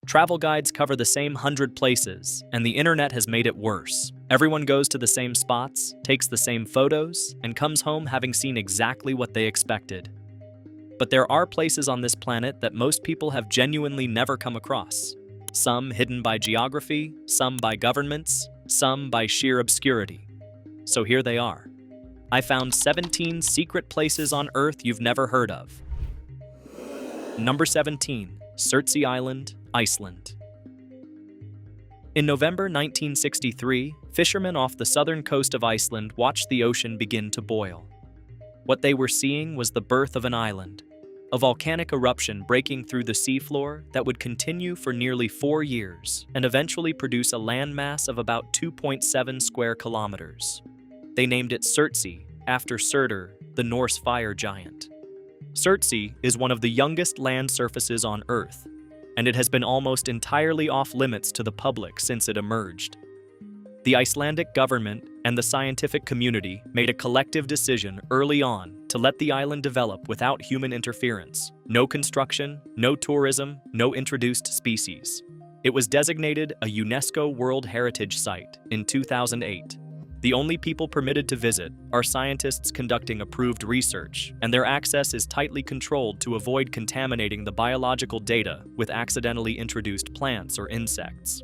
Travel guides cover the same 100 places, and the internet has made it worse. Everyone goes to the same spots, takes the same photos, and comes home having seen exactly what they expected. But there are places on this planet that most people have genuinely never come across. Some hidden by geography, some by governments, some by sheer obscurity. So here they are. I found 17 secret places on Earth you've never heard of. Number 17, Surtsey Island, Iceland. In November 1963, fishermen off the southern coast of Iceland watched the ocean begin to boil. What they were seeing was the birth of an island, a volcanic eruption breaking through the seafloor that would continue for nearly 4 years and eventually produce a landmass of about 2.7 square kilometers. They named it Surtsey, after Surtur, the Norse fire giant. Surtsey is one of the youngest land surfaces on Earth, and it has been almost entirely off-limits to the public since it emerged. The Icelandic government and the scientific community made a collective decision early on to let the island develop without human interference. No construction, no tourism, no introduced species. It was designated a UNESCO World Heritage Site in 2008. The only people permitted to visit are scientists conducting approved research, and their access is tightly controlled to avoid contaminating the biological data with accidentally introduced plants or insects.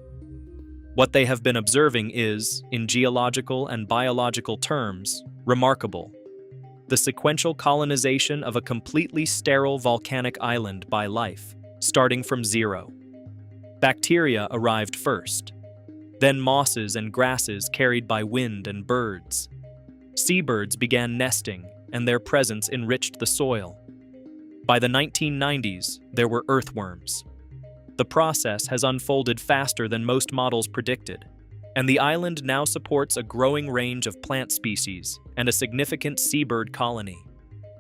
What they have been observing is, in geological and biological terms, remarkable. The sequential colonization of a completely sterile volcanic island by life, starting from zero. Bacteria arrived first. Then mosses and grasses carried by wind and birds. Seabirds began nesting, and their presence enriched the soil. By the 1990s, there were earthworms. The process has unfolded faster than most models predicted, and the island now supports a growing range of plant species and a significant seabird colony.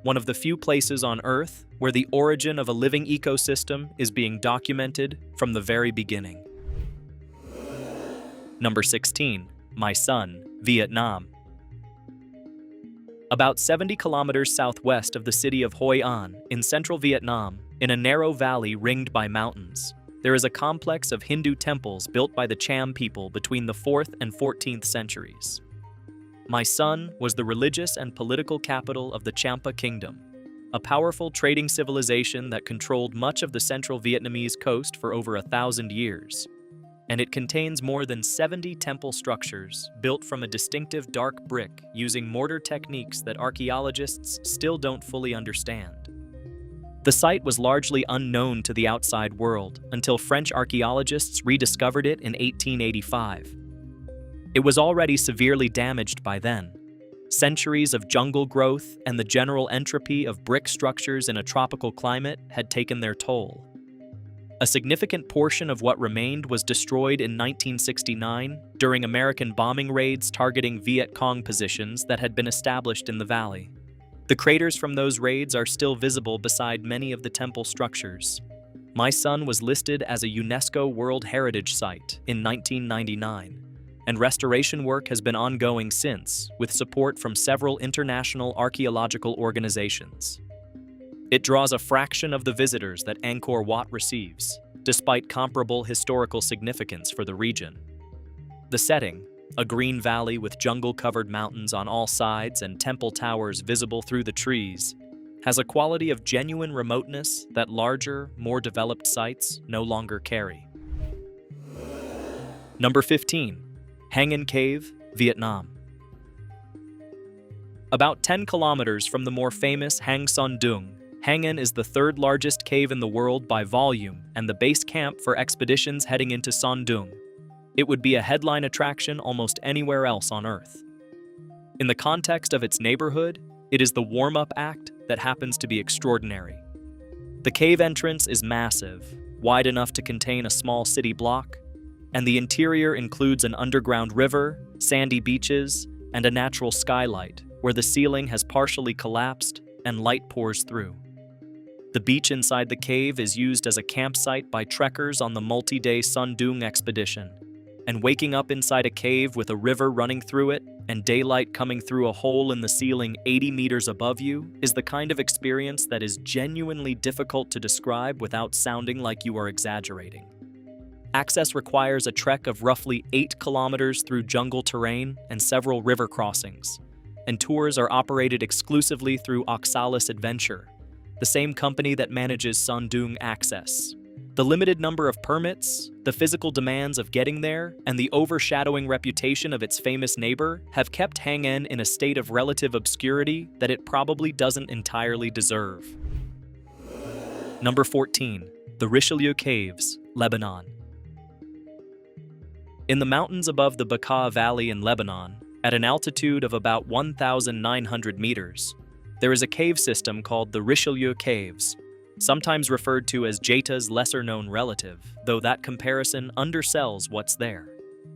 One of the few places on Earth where the origin of a living ecosystem is being documented from the very beginning. Number 16, My Son, Vietnam. About 70 kilometers southwest of the city of Hoi An, in central Vietnam, in a narrow valley ringed by mountains, there is a complex of Hindu temples built by the Cham people between the 4th and 14th centuries. My Son was the religious and political capital of the Champa Kingdom, a powerful trading civilization that controlled much of the central Vietnamese coast for over 1,000 years. And it contains more than 70 temple structures built from a distinctive dark brick using mortar techniques that archaeologists still don't fully understand. The site was largely unknown to the outside world until French archaeologists rediscovered it in 1885. It was already severely damaged by then. Centuries of jungle growth and the general entropy of brick structures in a tropical climate had taken their toll. A significant portion of what remained was destroyed in 1969 during American bombing raids targeting Viet Cong positions that had been established in the valley. The craters from those raids are still visible beside many of the temple structures. My Son was listed as a UNESCO World Heritage Site in 1999, and restoration work has been ongoing since, with support from several international archaeological organizations. It draws a fraction of the visitors that Angkor Wat receives, despite comparable historical significance for the region. The setting, a green valley with jungle-covered mountains on all sides and temple towers visible through the trees, has a quality of genuine remoteness that larger, more developed sites no longer carry. Number 15, Hang In Cave, Vietnam. About 10 kilometers from the more famous Hang Son Doong, Hang In is the third largest cave in the world by volume and the base camp for expeditions heading into Son Doong. It would be a headline attraction almost anywhere else on Earth. In the context of its neighborhood, it is the warm-up act that happens to be extraordinary. The cave entrance is massive, wide enough to contain a small city block, and the interior includes an underground river, sandy beaches, and a natural skylight where the ceiling has partially collapsed and light pours through. The beach inside the cave is used as a campsite by trekkers on the multi-day Son Doong expedition, and waking up inside a cave with a river running through it and daylight coming through a hole in the ceiling 80 meters above you is the kind of experience that is genuinely difficult to describe without sounding like you are exaggerating. Access requires a trek of roughly 8 kilometers through jungle terrain and several river crossings, and tours are operated exclusively through Oxalis Adventure, the same company that manages Sandung Access. The limited number of permits, the physical demands of getting there, and the overshadowing reputation of its famous neighbor have kept Hang En in a state of relative obscurity that it probably doesn't entirely deserve. Number 14. The Richelieu Caves, Lebanon. In the mountains above the Bekaa Valley in Lebanon, at an altitude of about 1,900 meters, there is a cave system called the Richelieu Caves, sometimes referred to as Jeta's lesser-known relative, though that comparison undersells what's there.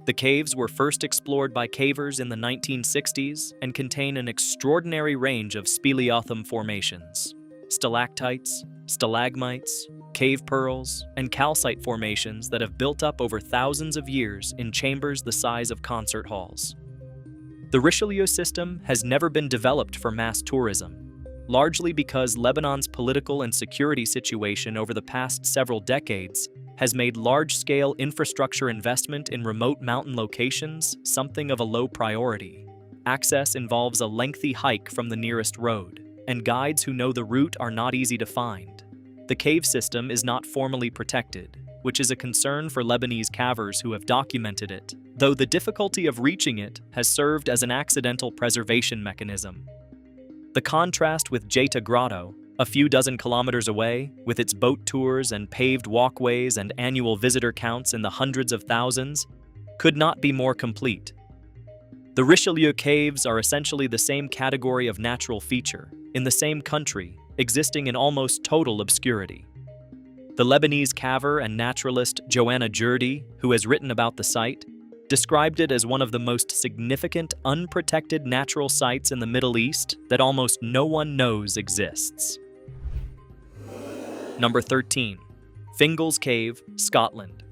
The caves were first explored by cavers in the 1960s and contain an extraordinary range of speleothem formations: stalactites, stalagmites, cave pearls, and calcite formations that have built up over thousands of years in chambers the size of concert halls. The Richelieu system has never been developed for mass tourism, largely because Lebanon's political and security situation over the past several decades has made large-scale infrastructure investment in remote mountain locations something of a low priority. Access involves a lengthy hike from the nearest road, and guides who know the route are not easy to find. The cave system is not formally protected, which is a concern for Lebanese cavers who have documented it, though the difficulty of reaching it has served as an accidental preservation mechanism. The contrast with Jeta Grotto, a few dozen kilometers away, with its boat tours and paved walkways and annual visitor counts in the hundreds of thousands, could not be more complete. The Richelieu Caves are essentially the same category of natural feature, in the same country, existing in almost total obscurity. The Lebanese caver and naturalist Joanna Jurdi, who has written about the site, described it as one of the most significant unprotected natural sites in the Middle East that almost no one knows exists. Number 13. Fingal's Cave, Scotland.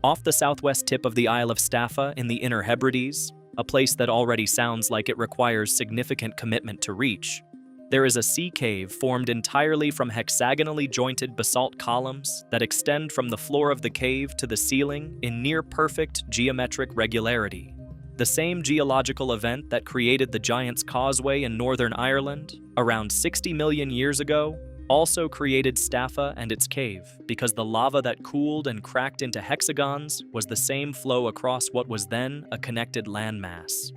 Off the southwest tip of the Isle of Staffa in the Inner Hebrides, a place that already sounds like it requires significant commitment to reach, there is a sea cave formed entirely from hexagonally jointed basalt columns that extend from the floor of the cave to the ceiling in near-perfect geometric regularity. The same geological event that created the Giant's Causeway in Northern Ireland, around 60 million years ago, also created Staffa and its cave, because the lava that cooled and cracked into hexagons was the same flow across what was then a connected landmass.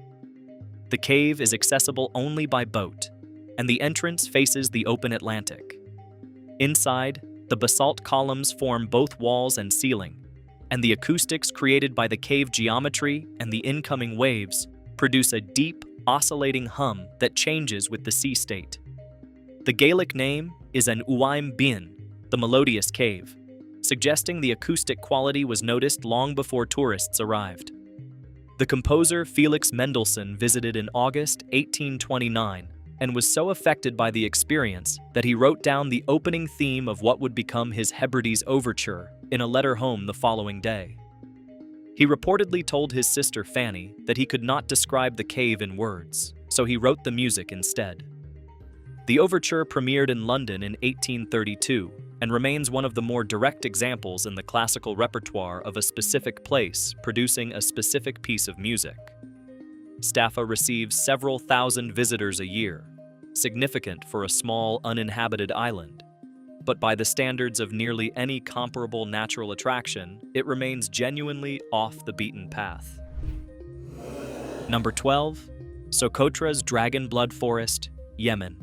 The cave is accessible only by boat, and the entrance faces the open Atlantic. Inside, the basalt columns form both walls and ceiling, and the acoustics created by the cave geometry and the incoming waves produce a deep, oscillating hum that changes with the sea state. The Gaelic name is an Uaim Bin, the melodious cave, suggesting the acoustic quality was noticed long before tourists arrived. The composer Felix Mendelssohn visited in August 1829 and was so affected by the experience that he wrote down the opening theme of what would become his Hebrides Overture in a letter home the following day. He reportedly told his sister Fanny that he could not describe the cave in words, so he wrote the music instead. The overture premiered in London in 1832 and remains one of the more direct examples in the classical repertoire of a specific place producing a specific piece of music. Staffa receives several thousand visitors a year, significant for a small, uninhabited island. But by the standards of nearly any comparable natural attraction, it remains genuinely off the beaten path. Number 12. Socotra's Dragon Blood Forest, Yemen.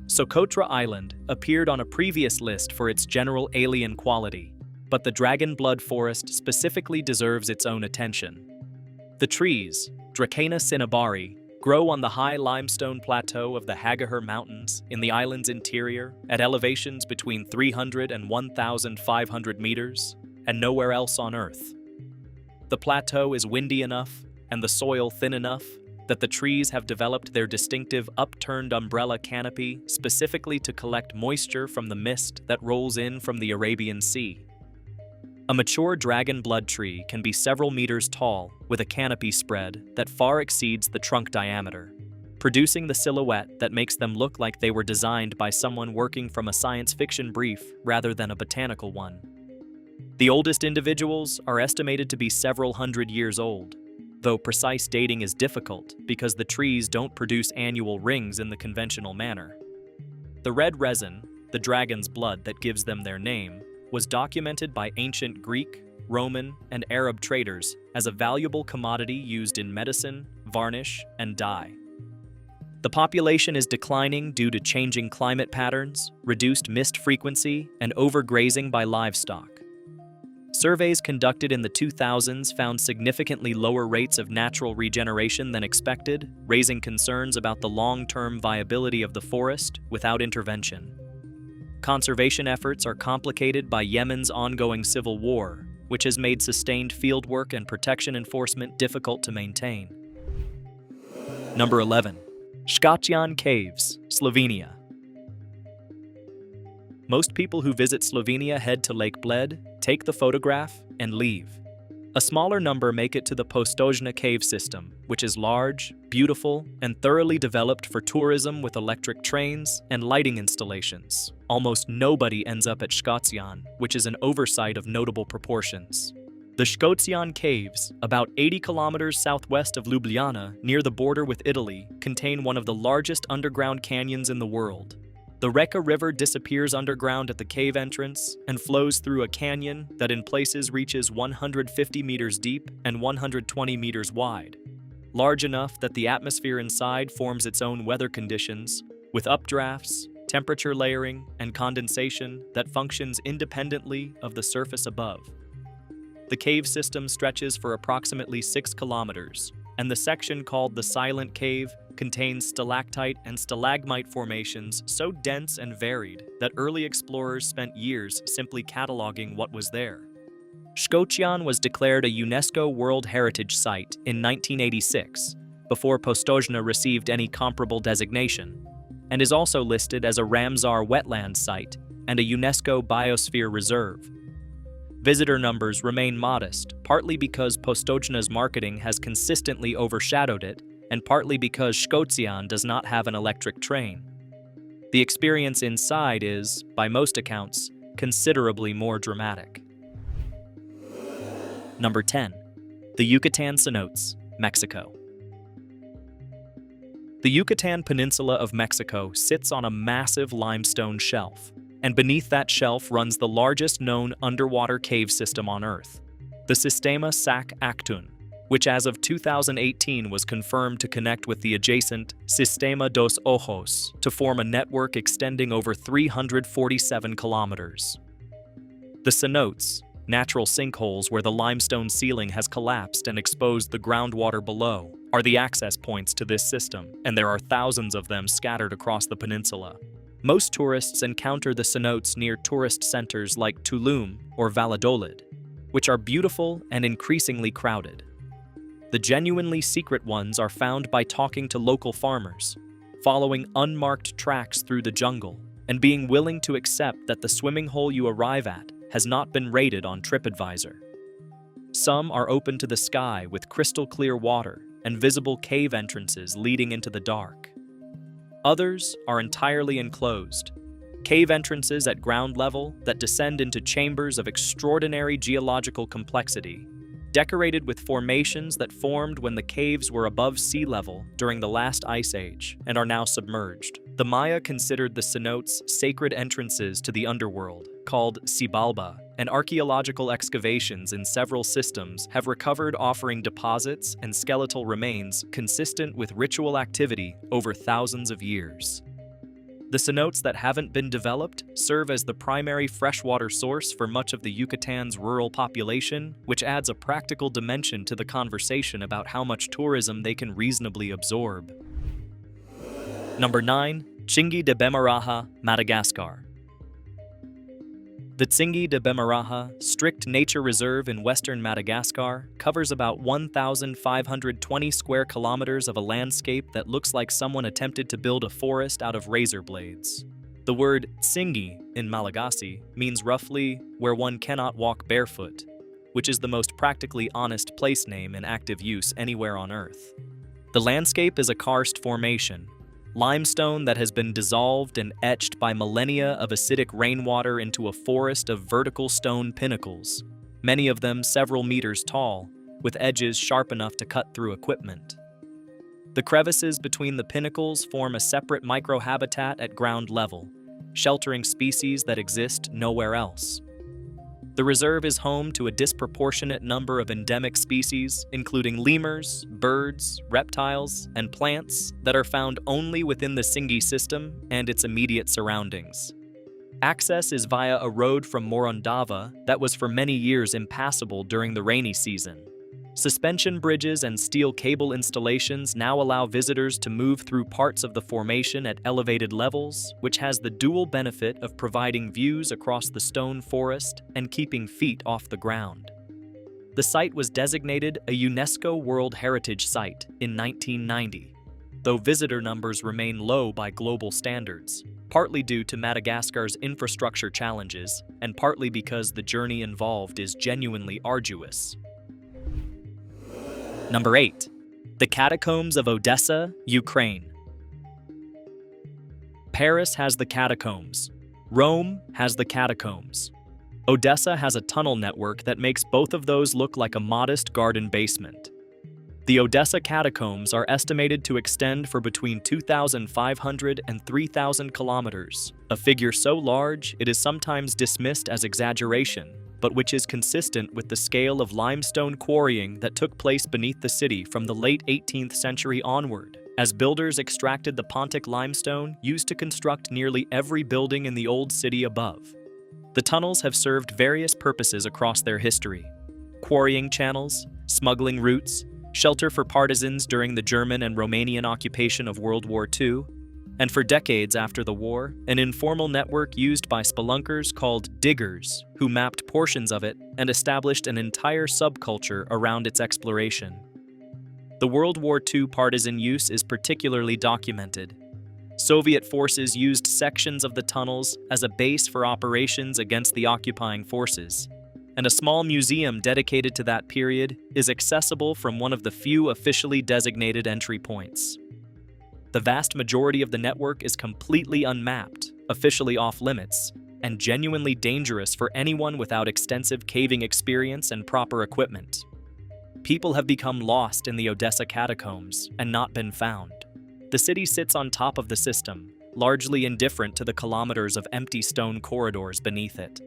Socotra Island appeared on a previous list for its general alien quality, but the Dragon Blood Forest specifically deserves its own attention. The trees, Dracaena cinnabari, grow on the high limestone plateau of the Hagahur Mountains in the island's interior at elevations between 300 and 1,500 meters, and nowhere else on Earth. The plateau is windy enough and the soil thin enough that the trees have developed their distinctive upturned umbrella canopy specifically to collect moisture from the mist that rolls in from the Arabian Sea. A mature dragon blood tree can be several meters tall with a canopy spread that far exceeds the trunk diameter. producing the silhouette that makes them look like they were designed by someone working from a science fiction brief rather than a botanical one. The oldest individuals are estimated to be several hundred years old, though precise dating is difficult because the trees don't produce annual rings in the conventional manner. The red resin, the dragon's blood that gives them their name, was documented by ancient Greek, Roman, and Arab traders as a valuable commodity used in medicine, varnish, and dye. The population is declining due to changing climate patterns, reduced mist frequency, and overgrazing by livestock. Surveys conducted in the 2000s found significantly lower rates of natural regeneration than expected, raising concerns about the long-term viability of the forest without intervention. Conservation efforts are complicated by Yemen's ongoing civil war, which has made sustained fieldwork and protection enforcement difficult to maintain. Number 11. Shkotyan Caves, Slovenia. Most people who visit Slovenia head to Lake Bled, take the photograph, and leave. A smaller number make it to the Postojna cave system, which is large, beautiful, and thoroughly developed for tourism with electric trains and lighting installations. Almost nobody ends up at Shkotyan, which is an oversight of notable proportions. The Shkotyan Caves, about 80 kilometers southwest of Ljubljana, near the border with Italy, contain one of the largest underground canyons in the world. The Reka River disappears underground at the cave entrance and flows through a canyon that in places reaches 150 meters deep and 120 meters wide, large enough that the atmosphere inside forms its own weather conditions, with updrafts, temperature layering, and condensation that functions independently of the surface above. The cave system stretches for approximately 6 kilometers, and the section called the Silent Cave contains stalactite and stalagmite formations so dense and varied that early explorers spent years simply cataloging what was there. Shkotyan was declared a UNESCO World Heritage Site in 1986, before Postojna received any comparable designation, and is also listed as a Ramsar wetland site and a UNESCO Biosphere Reserve. Visitor numbers remain modest, partly because Postojna's marketing has consistently overshadowed it, and partly because Shkotyan does not have an electric train. The experience inside is, by most accounts, considerably more dramatic. Number 10. The Yucatan Cenotes, Mexico. The Yucatan Peninsula of Mexico sits on a massive limestone shelf, and beneath that shelf runs the largest known underwater cave system on Earth, the Sistema Sac Actun, which as of 2018 was confirmed to connect with the adjacent Sistema dos Ojos to form a network extending over 347 kilometers. The cenotes, natural sinkholes where the limestone ceiling has collapsed and exposed the groundwater below, are the access points to this system, and there are thousands of them scattered across the peninsula. Most tourists encounter the cenotes near tourist centers like Tulum or Valladolid, which are beautiful and increasingly crowded. The genuinely secret ones are found by talking to local farmers, following unmarked tracks through the jungle, and being willing to accept that the swimming hole you arrive at has not been rated on TripAdvisor. Some are open to the sky with crystal clear water and visible cave entrances leading into the dark. Others are entirely enclosed, cave entrances at ground level that descend into chambers of extraordinary geological complexity, decorated with formations that formed when the caves were above sea level during the last ice age and are now submerged. The Maya considered the cenotes sacred entrances to the underworld, called Xibalba, and archaeological excavations in several systems have recovered offering deposits and skeletal remains consistent with ritual activity over thousands of years. The cenotes that haven't been developed serve as the primary freshwater source for much of the Yucatan's rural population, which adds a practical dimension to the conversation about how much tourism they can reasonably absorb. Number 9. Tsingy de Bemaraha, Madagascar. The Tsingy de Bemaraha Strict Nature Reserve in western Madagascar covers about 1,520 square kilometers of a landscape that looks like someone attempted to build a forest out of razor blades. The word Tsingy in Malagasy means roughly where one cannot walk barefoot, which is the most practically honest place name in active use anywhere on Earth. The landscape is a karst formation, limestone that has been dissolved and etched by millennia of acidic rainwater into a forest of vertical stone pinnacles, many of them several meters tall, with edges sharp enough to cut through equipment. The crevices between the pinnacles form a separate microhabitat at ground level, sheltering species that exist nowhere else. The reserve is home to a disproportionate number of endemic species, including lemurs, birds, reptiles, and plants that are found only within the Singhi system and its immediate surroundings. Access is via a road from Morondava that was for many years impassable during the rainy season. Suspension bridges and steel cable installations now allow visitors to move through parts of the formation at elevated levels, which has the dual benefit of providing views across the stone forest and keeping feet off the ground. The site was designated a UNESCO World Heritage Site in 1990, though visitor numbers remain low by global standards, partly due to Madagascar's infrastructure challenges and partly because the journey involved is genuinely arduous. Number 8. The Catacombs of Odessa, Ukraine. Paris has the catacombs. Rome has the catacombs. Odessa has a tunnel network that makes both of those look like a modest garden basement. The Odessa catacombs are estimated to extend for between 2,500 and 3,000 kilometers, a figure so large it is sometimes dismissed as exaggeration, but which is consistent with the scale of limestone quarrying that took place beneath the city from the late 18th century onward, as builders extracted the Pontic limestone used to construct nearly every building in the old city above. The tunnels have served various purposes across their history: quarrying channels, smuggling routes, shelter for partisans during the German and Romanian occupation of World War II, and for decades after the war, an informal network used by spelunkers called diggers, who mapped portions of it and established an entire subculture around its exploration. The World War II partisan use is particularly documented. Soviet forces used sections of the tunnels as a base for operations against the occupying forces, and a small museum dedicated to that period is accessible from one of the few officially designated entry points. The vast majority of the network is completely unmapped, officially off-limits, and genuinely dangerous for anyone without extensive caving experience and proper equipment. People have become lost in the Odessa catacombs and not been found. The city sits on top of the system, largely indifferent to the kilometers of empty stone corridors beneath it.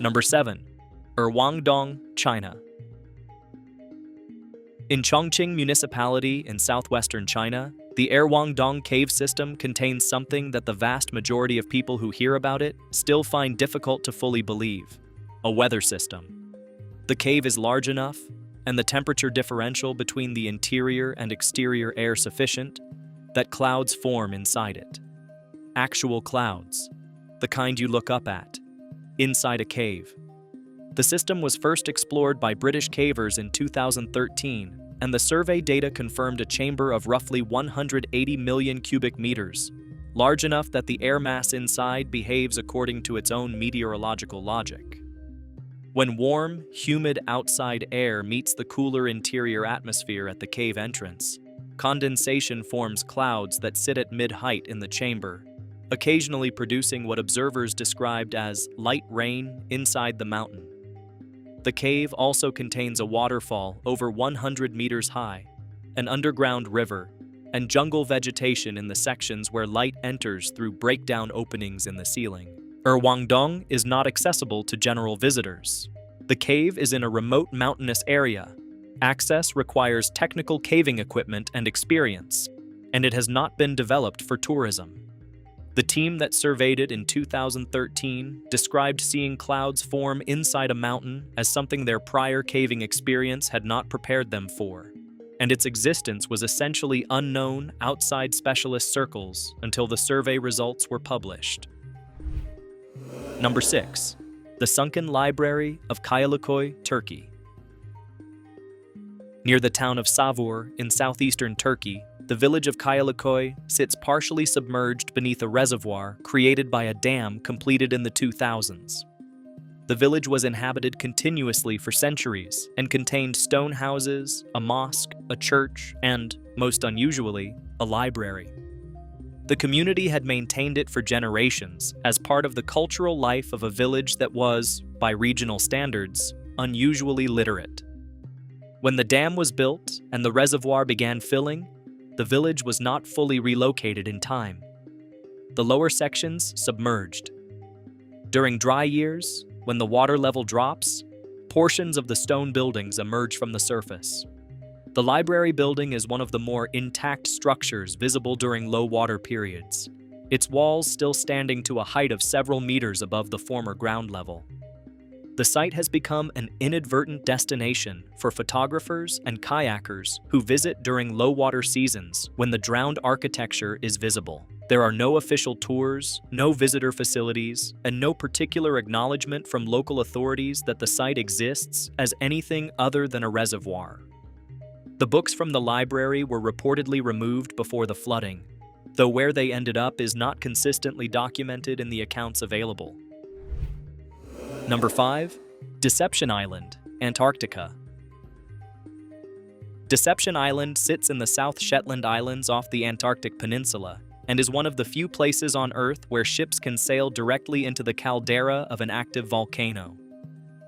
Number 7. Erwangdong, China. In Chongqing Municipality in southwestern China, the Erwangdong cave system contains something that the vast majority of people who hear about it still find difficult to fully believe: a weather system. The cave is large enough, and the temperature differential between the interior and exterior air sufficient, that clouds form inside it. Actual clouds, the kind you look up at, inside a cave. The system was first explored by British cavers in 2013, and the survey data confirmed a chamber of roughly 180 million cubic meters, large enough that the air mass inside behaves according to its own meteorological logic. When warm, humid outside air meets the cooler interior atmosphere at the cave entrance, condensation forms clouds that sit at mid-height in the chamber, occasionally producing what observers described as light rain inside the mountain. The cave also contains a waterfall over 100 meters high, an underground river, and jungle vegetation in the sections where light enters through breakdown openings in the ceiling. Erwangdong is not accessible to general visitors. The cave is in a remote mountainous area. Access requires technical caving equipment and experience, and it has not been developed for tourism. The team that surveyed it in 2013 described seeing clouds form inside a mountain as something their prior caving experience had not prepared them for, and its existence was essentially unknown outside specialist circles until the survey results were published. Number 6. The Sunken Library of Kayalıköy, Turkey. Near the town of Savur in southeastern Turkey, the village of Kayalıköy sits partially submerged beneath a reservoir created by a dam completed in the 2000s. The village was inhabited continuously for centuries and contained stone houses, a mosque, a church, and, most unusually, a library. The community had maintained it for generations as part of the cultural life of a village that was, by regional standards, unusually literate. When the dam was built and the reservoir began filling, the village was not fully relocated in time. The lower sections submerged. During dry years, when the water level drops, portions of the stone buildings emerge from the surface. The library building is one of the more intact structures visible during low water periods, its walls still standing to a height of several meters above the former ground level. The site has become an inadvertent destination for photographers and kayakers who visit during low water seasons when the drowned architecture is visible. There are no official tours, no visitor facilities, and no particular acknowledgement from local authorities that the site exists as anything other than a reservoir. The books from the library were reportedly removed before the flooding, though where they ended up is not consistently documented in the accounts available. Number 5. Deception Island, Antarctica. Deception Island sits in the South Shetland Islands off the Antarctic Peninsula and is one of the few places on Earth where ships can sail directly into the caldera of an active volcano.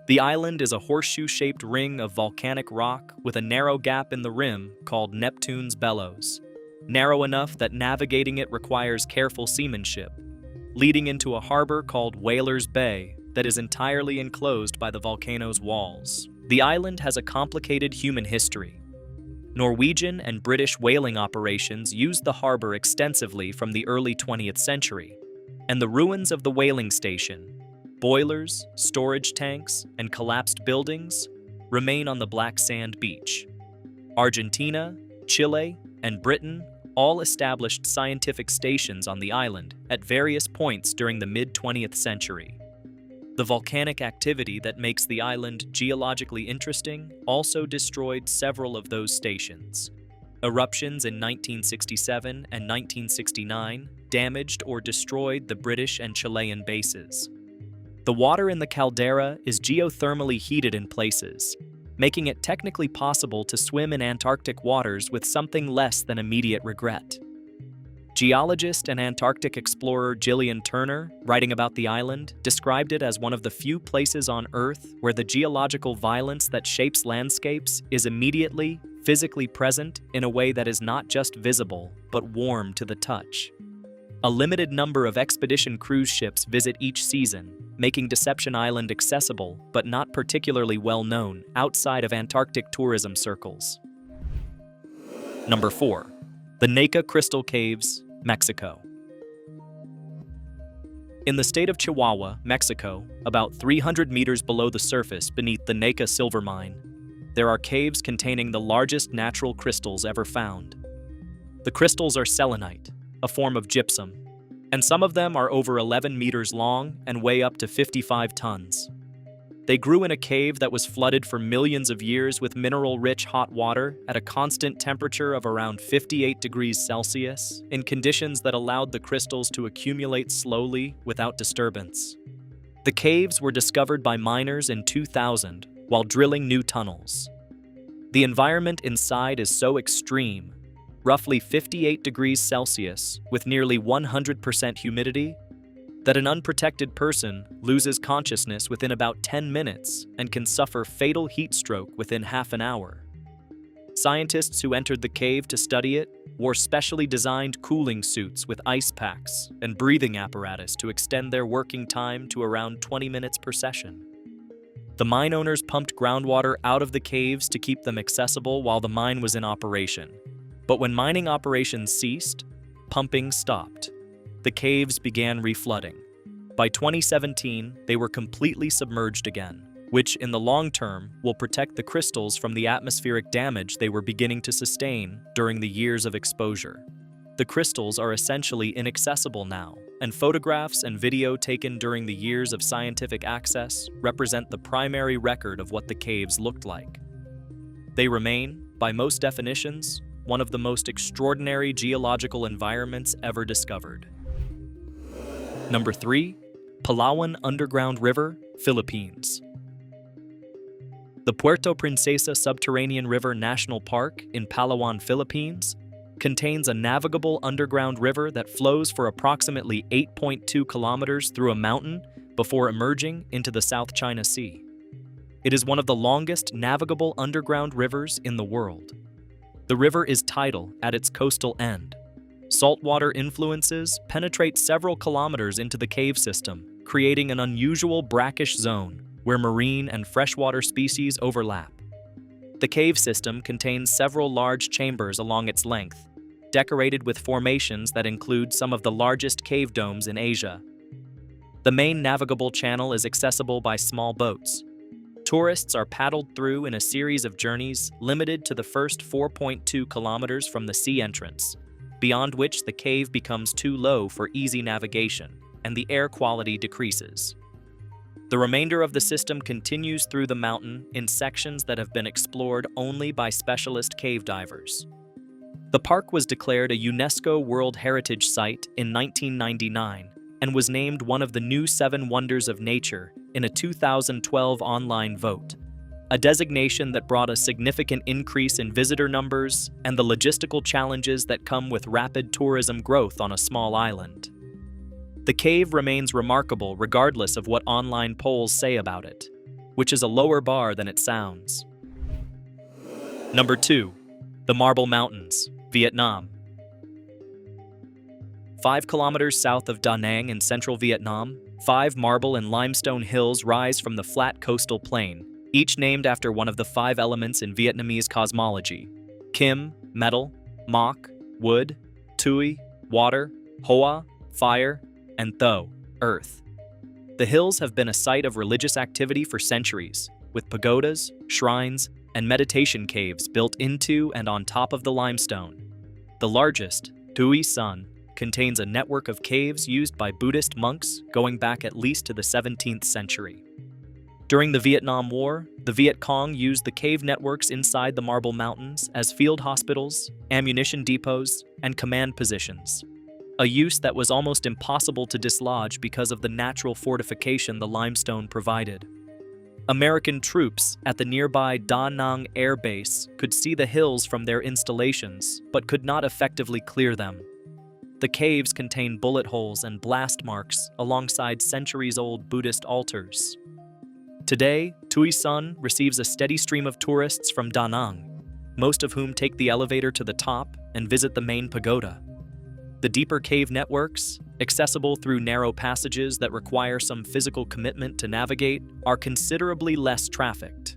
The island is a horseshoe-shaped ring of volcanic rock with a narrow gap in the rim called Neptune's Bellows, narrow enough that navigating it requires careful seamanship, leading into a harbor called Whalers Bay that is entirely enclosed by the volcano's walls. The island has a complicated human history. Norwegian and British whaling operations used the harbor extensively from the early 20th century, and the ruins of the whaling station, boilers, storage tanks, and collapsed buildings remain on the black sand beach. Argentina, Chile, and Britain all established scientific stations on the island at various points during the mid-20th century. The volcanic activity that makes the island geologically interesting also destroyed several of those stations. Eruptions in 1967 and 1969 damaged or destroyed the British and Chilean bases. The water in the caldera is geothermally heated in places, making it technically possible to swim in Antarctic waters with something less than immediate regret. Geologist and Antarctic explorer Gillian Turner, writing about the island, described it as one of the few places on Earth where the geological violence that shapes landscapes is immediately, physically present in a way that is not just visible, but warm to the touch. A limited number of expedition cruise ships visit each season, making Deception Island accessible but not particularly well known outside of Antarctic tourism circles. Number 4. The Naka Crystal Caves, Mexico. In the state of Chihuahua, Mexico, about 300 meters below the surface beneath the Naka silver mine, there are caves containing the largest natural crystals ever found. The crystals are selenite, a form of gypsum, and some of them are over 11 meters long and weigh up to 55 tons. They grew in a cave that was flooded for millions of years with mineral-rich hot water at a constant temperature of around 58 degrees Celsius, in conditions that allowed the crystals to accumulate slowly without disturbance. The caves were discovered by miners in 2000 while drilling new tunnels. The environment inside is so extreme, roughly 58 degrees Celsius with nearly 100% humidity, that an unprotected person loses consciousness within about 10 minutes and can suffer fatal heat stroke within half an hour. Scientists who entered the cave to study it wore specially designed cooling suits with ice packs and breathing apparatus to extend their working time to around 20 minutes per session. The mine owners pumped groundwater out of the caves to keep them accessible while the mine was in operation. But when mining operations ceased, pumping stopped. The caves began reflooding. By 2017, they were completely submerged again, which in the long term will protect the crystals from the atmospheric damage they were beginning to sustain during the years of exposure. The crystals are essentially inaccessible now, and photographs and video taken during the years of scientific access represent the primary record of what the caves looked like. They remain, by most definitions, one of the most extraordinary geological environments ever discovered. Number 3. Palawan Underground River, Philippines. The Puerto Princesa Subterranean River National Park in Palawan, Philippines, contains a navigable underground river that flows for approximately 8.2 kilometers through a mountain before emerging into the South China Sea. It is one of the longest navigable underground rivers in the world. The river is tidal at its coastal end. Saltwater influences penetrate several kilometers into the cave system, creating an unusual brackish zone where marine and freshwater species overlap. The cave system contains several large chambers along its length, decorated with formations that include some of the largest cave domes in Asia. The main navigable channel is accessible by small boats. Tourists are paddled through in a series of journeys limited to the first 4.2 kilometers from the sea entrance, beyond which the cave becomes too low for easy navigation and the air quality decreases. The remainder of the system continues through the mountain in sections that have been explored only by specialist cave divers. The park was declared a UNESCO World Heritage Site in 1999 and was named one of the new 7 Wonders of Nature in a 2012 online vote, a designation that brought a significant increase in visitor numbers and the logistical challenges that come with rapid tourism growth on a small island. The cave remains remarkable regardless of what online polls say about it, which is a lower bar than it sounds. Number 2. The Marble Mountains, Vietnam. 5 kilometers south of Da Nang in central Vietnam, 5 marble and limestone hills rise from the flat coastal plain, each named after one of the 5 elements in Vietnamese cosmology: Kim, metal; Mok, wood; Tui, water; Hoa, fire; and Tho, earth. The hills have been a site of religious activity for centuries, with pagodas, shrines, and meditation caves built into and on top of the limestone. The largest, Tui Sun, contains a network of caves used by Buddhist monks going back at least to the 17th century. During the Vietnam War, the Viet Cong used the cave networks inside the Marble Mountains as field hospitals, ammunition depots, and command positions, a use that was almost impossible to dislodge because of the natural fortification the limestone provided. American troops at the nearby Da Nang Air Base could see the hills from their installations, but could not effectively clear them. The caves contain bullet holes and blast marks alongside centuries-old Buddhist altars. Today, Tui Sun receives a steady stream of tourists from Da Nang, most of whom take the elevator to the top and visit the main pagoda. The deeper cave networks, accessible through narrow passages that require some physical commitment to navigate, are considerably less trafficked.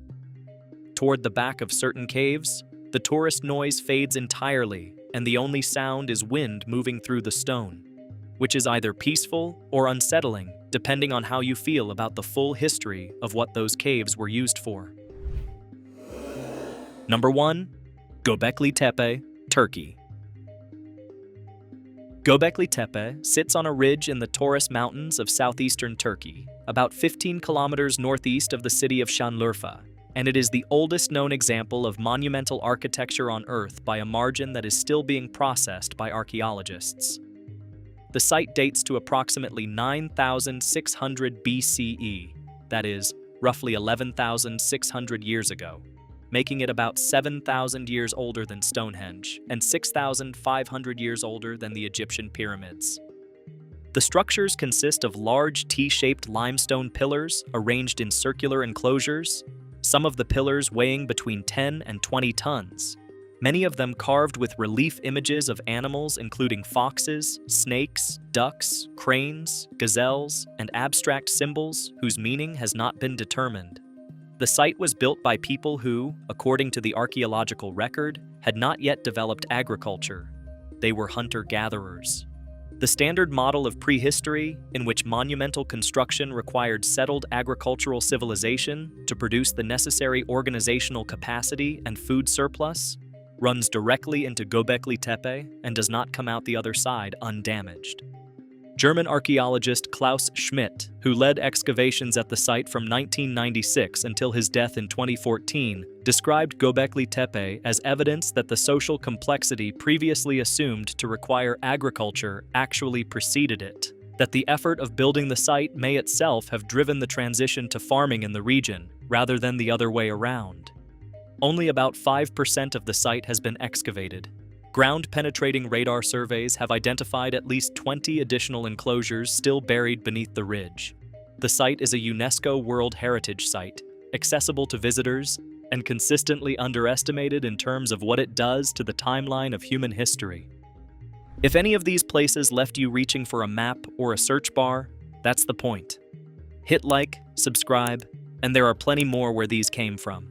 Toward the back of certain caves, the tourist noise fades entirely, and the only sound is wind moving through the stone, which is either peaceful or unsettling, depending on how you feel about the full history of what those caves were used for. Number 1. Göbekli Tepe, Turkey. Göbekli Tepe sits on a ridge in the Taurus Mountains of southeastern Turkey, about 15 kilometers northeast of the city of Şanlıurfa, and it is the oldest known example of monumental architecture on Earth by a margin that is still being processed by archaeologists. The site dates to approximately 9,600 BCE, that is, roughly 11,600 years ago, making it about 7,000 years older than Stonehenge and 6,500 years older than the Egyptian pyramids. The structures consist of large T-shaped limestone pillars arranged in circular enclosures, some of the pillars weighing between 10 and 20 tons, many of them carved with relief images of animals including foxes, snakes, ducks, cranes, gazelles, and abstract symbols whose meaning has not been determined. The site was built by people who, according to the archaeological record, had not yet developed agriculture. They were hunter-gatherers. The standard model of prehistory, in which monumental construction required settled agricultural civilization to produce the necessary organizational capacity and food surplus, runs directly into Göbekli Tepe and does not come out the other side undamaged. German archaeologist Klaus Schmidt, who led excavations at the site from 1996 until his death in 2014, described Göbekli Tepe as evidence that the social complexity previously assumed to require agriculture actually preceded it. that the effort of building the site may itself have driven the transition to farming in the region, rather than the other way around. Only about 5% of the site has been excavated. Ground-penetrating radar surveys have identified at least 20 additional enclosures still buried beneath the ridge. The site is a UNESCO World Heritage Site, accessible to visitors, and consistently underestimated in terms of what it does to the timeline of human history. If any of these places left you reaching for a map or a search bar, that's the point. Hit like, subscribe, and there are plenty more where these came from.